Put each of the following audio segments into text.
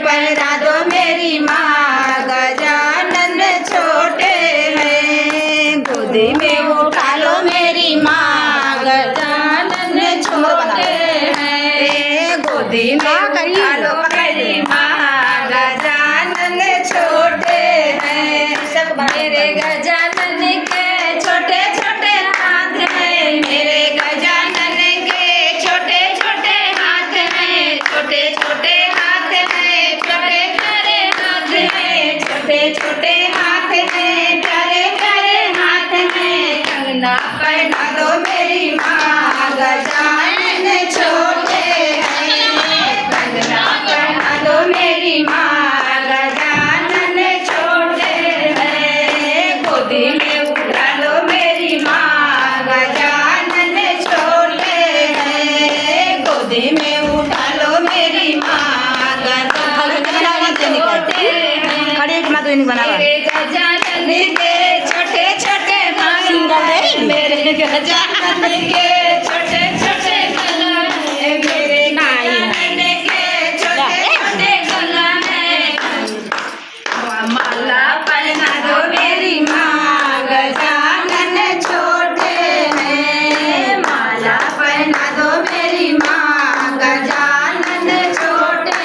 पहना दो मेरी माँ, गजानन छोटे हैं। गोदी में उठा लो मेरी माँ, गजानन छोटे हैं। गोदी में उठा लो मेरी माँ, गजानन छोटे हैं। सब मेरे गजानन के छोटे छोटे हाथ हैं, मेरे गजानन के छोटे छोटे हाथ हैं, छोटे छोटे हाथ हैं, प्यारे प्यारे हाथ हैं, छोटे छोटे हाथ हैं, प्यारे प्यारे हाथ हैं। कंगना पहना दो मेरी माँ, गजानन छोटे हैं। कंगना पहना दो मेरी माँ, गजानन छोटे हैं। गोदी में उठा लो मेरी माँ, गजानन छोटे हैं। गोदी में उठा लो मेरी माँ, गजानन छोटे हैं। मेरे गजानन के छोटे छोटे बाल, मेरे गजानन के छोटे छोटे गला है, मेरे गजानन के छोटे छोटे गला है। माला पहना दो मेरी माँ, गजानन छोटे हैं। माला पहना दो मेरी माँ, गजानन छोटे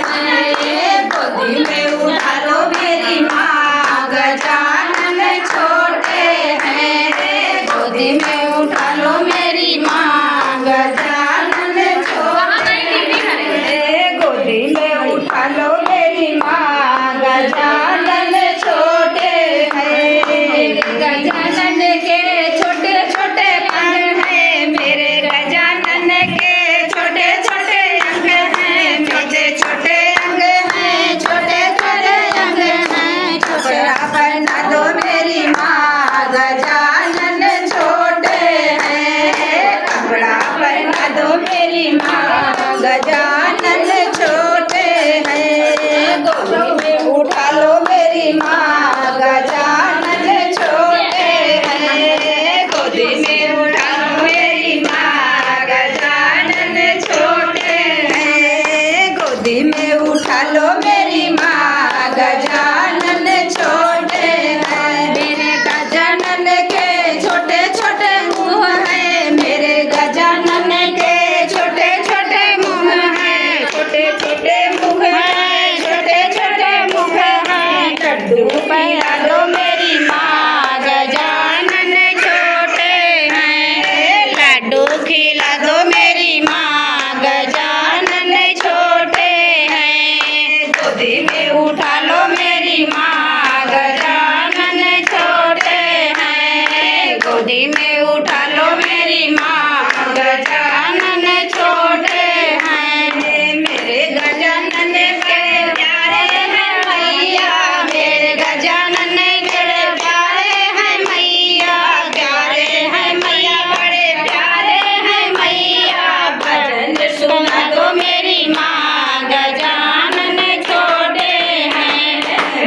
हैं। गोदी में उठा लो मेरी माँ, गजानन छोटे हैं। गोदी में उठा लो मेरी माँ, गजानन छोटे हैं। गोदी में उठा लो मेरी माँ, गजानन छोटे हैं। गजानन के छोटे छोटे अंग हैं, मेरे गजानन के छोटे छोटे अंग हैं, छोटे छोटे अंग हैं, छोटे छोटे अंग हैं। कपड़ा पहना दो मेरी माँ, गजानन छोटे हैं। कपड़ा पहना दो मेरी माँ, गजानन छोटे हैं। गोदी में उठा लो मेरी माँ, गजानन छोटे हैं। गोदी में उठा लो मेरी माँ, गजानन छोटे हैं। गोदी में उठा लो मेरी माँ, गजानन छोटे हैं। मेरे गजानन के छोटे छोटे मुँह हैं, मेरे गजानन के छोटे छोटे मुँह हैं, छोटे छोटे मुँह हैं, छोटे छोटे मुँह हैं। लड्डू पहना दो मेरी माँ, गजानन छोटे हैं। लड्डू खिला दो मेरी माँ, गजानन छोटे हैं। गोदी में उठा लो मेरी माँ, गजानन छोटे हैं। गोदी में उठा लो मेरी माँ, गजानन छोटे हैं। मेरे गजानन के प्यारे हैं मैया, मेरे गजानन के प्यारे हैं मैया, प्यारे हैं मैया, बड़े प्यारे हैं मैया। भजन सुना दो मेरी माँ, गजानन छोटे हैं।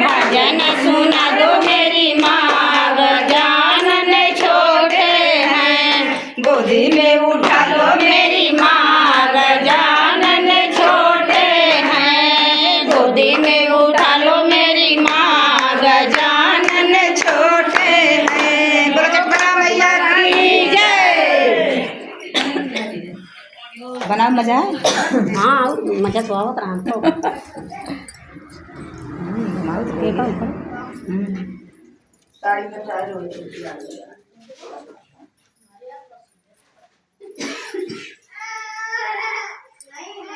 भजन सुना दो मेरी माँ, गजानन छोटे हैं। गोदी में उठा लो मेरी माँ, गजानन छोटे हैं। गोदी में उठा लो मेरी माँ, गजानन छोटे हैं। बोलो चटपटा मैया की जय। बना मजा है। हाँ मजा तो आवत रहा साड़ी में चाय